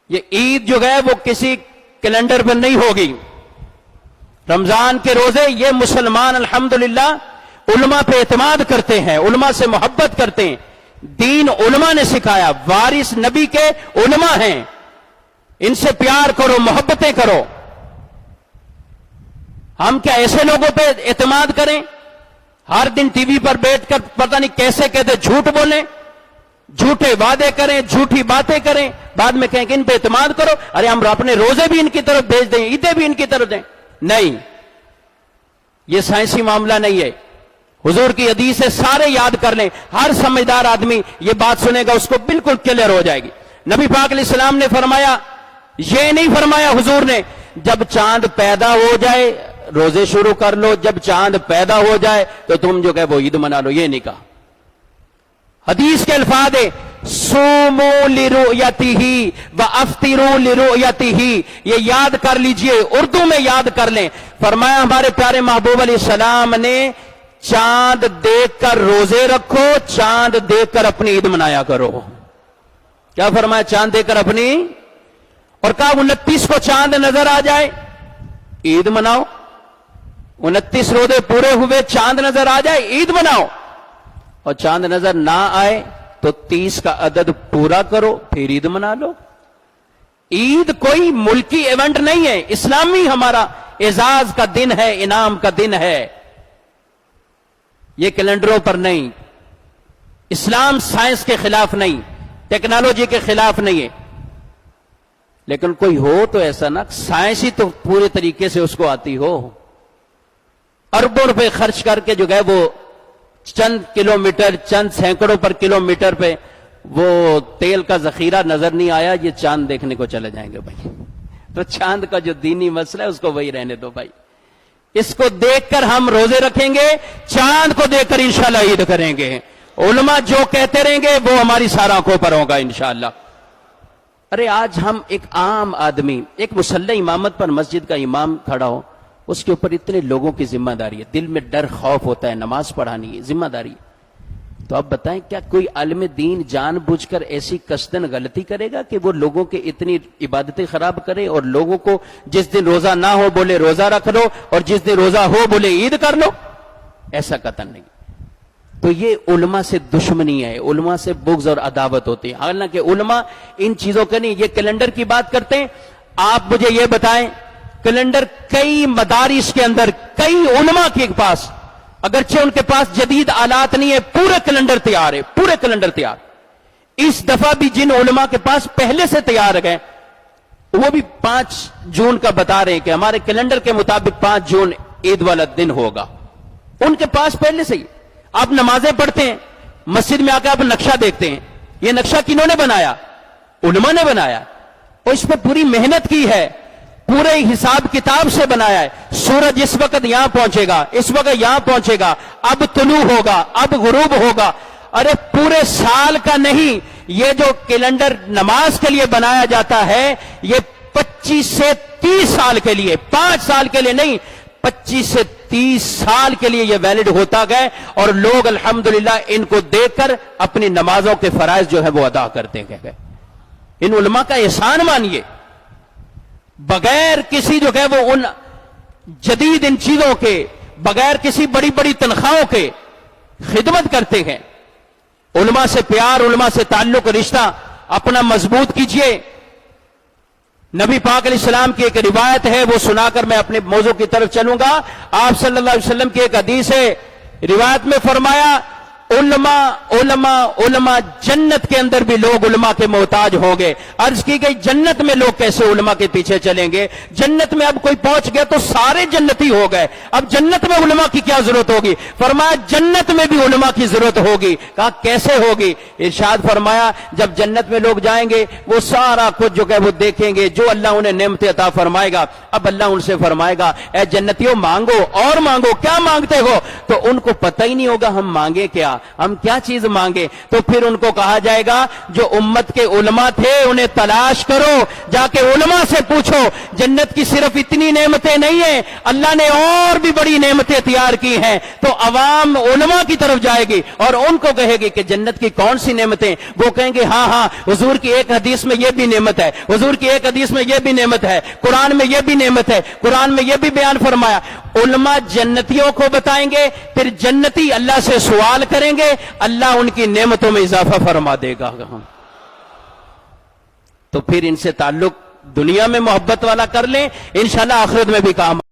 یہ عید جو ہے وہ کسی کیلنڈر پر نہیں ہوگی. رمضان کے روزے یہ مسلمان الحمدللہ علماء پہ اعتماد کرتے ہیں, علماء سے محبت کرتے ہیں. دین علماء نے سکھایا, وارث نبی کے علماء ہیں, ان سے پیار کرو, محبتیں کرو. ہم کیا ایسے لوگوں پہ اعتماد کریں ہر دن ٹی وی پر بیٹھ کر پتہ نہیں کیسے کہتے جھوٹ بولیں, جھوٹے وعدے کریں, جھوٹی باتیں کریں, بعد میں کہیں کہ ان پہ اعتماد کرو. ارے ہم اپنے روزے بھی ان کی طرف بھیج دیں, عیدیں بھی ان کی طرف دیں. نہیں, یہ سائنسی معاملہ نہیں ہے. حضور کی حدیث سے سارے یاد کر لیں, ہر سمجھدار آدمی یہ بات سنے گا اس کو بالکل کلیئر ہو جائے گی. نبی پاک علیہ السلام نے فرمایا, یہ نہیں فرمایا حضور نے جب چاند پیدا ہو جائے روزے شروع کر لو, جب چاند پیدا ہو جائے تو تم جو کہ وہ عید منا لو, یہ نہیں کہا. حدیث کے الفاظ ہے سومو لرؤیتہ وافطروا لرؤیتہ, یہ یاد کر لیجئے, اردو میں یاد کر لیں. فرمایا ہمارے پیارے محبوب علیہ السلام نے چاند دیکھ کر روزے رکھو, چاند دیکھ کر اپنی عید منایا کرو. کیا فرمایا؟ چاند دیکھ کر اپنی, اور کہا 29 کو چاند نظر آ جائے عید مناؤ. 29 روزے پورے ہوئے چاند نظر آ جائے عید مناؤ, اور چاند نظر نہ آئے تو 30 کا عدد پورا کرو پھر عید منا لو. عید کوئی ملکی ایونٹ نہیں ہے, اسلامی ہمارا اعزاز کا دن ہے, انعام کا دن ہے, یہ کیلنڈروں پر نہیں. اسلام سائنس کے خلاف نہیں, ٹیکنالوجی کے خلاف نہیں ہے. لیکن کوئی ہو تو ایسا نا, سائنس ہی تو پورے طریقے سے اس کو آتی ہو, اربوں روپے خرچ کر کے جو ہے وہ چند کلومیٹر, چند سینکڑوں پر کلومیٹر پہ وہ تیل کا ذخیرہ نظر نہیں آیا, یہ چاند دیکھنے کو چلے جائیں گے بھائی. تو چاند کا جو دینی مسئلہ ہے اس کو وہی رہنے دو بھائی. اس کو دیکھ کر ہم روزے رکھیں گے, چاند کو دیکھ کر انشاءاللہ عید کریں گے. علماء جو کہتے رہیں گے وہ ہماری سارا آنکھوں پر ہوگا انشاءاللہ. ارے آج ہم ایک عام آدمی, ایک مسلح امامت پر مسجد کا امام کھڑا ہو, اس کے اوپر اتنے لوگوں کی ذمہ داری ہے, دل میں ڈر خوف ہوتا ہے, نماز پڑھانی ہے, ذمہ داری ہے. تو اب بتائیں کیا کوئی عالم دین جان بوجھ کر ایسی قصدن غلطی کرے گا کہ وہ لوگوں کے اتنی عبادتیں خراب کرے, اور لوگوں کو جس دن روزہ نہ ہو بولے روزہ رکھ لو, اور جس دن روزہ ہو بولے عید کر لو؟ ایسا قطعاً نہیں. تو یہ علماء سے دشمنی ہے, علماء سے بغض اور عداوت ہوتی ہے. حالانکہ علماء ان چیزوں کا نہیں, یہ کیلنڈر کی بات کرتے ہیں. آپ مجھے یہ بتائیں, کیلنڈر کئی مدارس کے اندر کئی علماء کے پاس, اگرچہ ان کے پاس جدید آلات نہیں ہے, پورے کیلنڈر تیار ہے, پورے کیلنڈر تیار. اس دفعہ بھی جن علماء کے پاس پہلے سے تیار گئے وہ بھی 5 جون کا بتا رہے ہیں کہ ہمارے کیلنڈر کے مطابق 5 جون عید والا دن ہوگا. ان کے پاس پہلے سے ہی. آپ نمازیں پڑھتے ہیں, مسجد میں آ کے آپ نقشہ دیکھتے ہیں, یہ نقشہ کنہوں نے بنایا؟ علماء نے بنایا, اور اس پہ پوری محنت کی ہے, پورے حساب کتاب سے بنایا ہے. سورج اس وقت یہاں پہنچے گا, اس وقت یہاں پہنچے گا, اب طلوع ہوگا, اب غروب ہوگا. ارے پورے سال کا نہیں, یہ جو کیلنڈر نماز کے لیے بنایا جاتا ہے یہ 25 سے 30 سال کے لیے, 5 سال کے لیے نہیں, 25 سے 30 سال کے لیے یہ ویلڈ ہوتا گئے, اور لوگ الحمدللہ ان کو دیکھ کر اپنی نمازوں کے فرائض جو ہے وہ ادا کرتے گئے. ان علماء کا احسان مانیے, بغیر کسی جو ہے وہ ان جدید ان چیزوں کے, بغیر کسی بڑی بڑی تنخواہوں کے خدمت کرتے ہیں. علماء سے پیار, علماء سے تعلق, رشتہ اپنا مضبوط کیجئے. نبی پاک علیہ السلام کی ایک روایت ہے, وہ سنا کر میں اپنے موضوع کی طرف چلوں گا. آپ صلی اللہ علیہ وسلم کی ایک حدیث ہے, روایت میں فرمایا علماء علماء علماء, جنت کے اندر بھی لوگ علماء کے محتاج ہوں گے. عرض کی گئی جنت میں لوگ کیسے علماء کے پیچھے چلیں گے؟ جنت میں اب کوئی پہنچ گیا تو سارے جنتی ہو گئے, اب جنت میں علماء کی کیا ضرورت ہوگی؟ فرمایا جنت میں بھی علماء کی ضرورت ہوگی. کہا کیسے ہوگی؟ ارشاد فرمایا جب جنت میں لوگ جائیں گے وہ سارا کچھ جو کہ وہ دیکھیں گے, جو اللہ انہیں نعمت عطا فرمائے گا. اب اللہ ان سے فرمائے گا اے جنتیوں مانگو اور مانگو, کیا مانگتے ہو؟ تو ان کو پتہ ہی نہیں ہوگا ہم مانگے کیا. ہم کیا چیز مانگے؟ تو پھر ان کو کہا جائے گا جو امت کے علماء تھے انہیں تلاش کرو، جا کے علماء سے پوچھو، جنت کی صرف اتنی نعمتیں نہیں ہیں، اللہ نے اور بھی بڑی نعمتیں تیار کی ہیں۔ تو عوام علماء کی طرف جائے گی اور ان کو کہے گی کہ جنت کی کون سی نعمتیں؟ وہ کہیں گے ہاں ہاں حضور کی ایک حدیث میں یہ بھی نعمت ہے، حضور کی ایک حدیث میں یہ بھی نعمت ہے، قرآن میں یہ بھی نعمت ہے، قرآن میں یہ بھی بیان فرمایا۔ علماء جنتیوں کو بتائیں گے، پھر جنتی اللہ سے سوال کریں گے، اللہ ان کی نعمتوں میں اضافہ فرما دے گا۔ تو پھر ان سے تعلق دنیا میں محبت والا کر لیں، انشاءاللہ آخرت میں بھی کام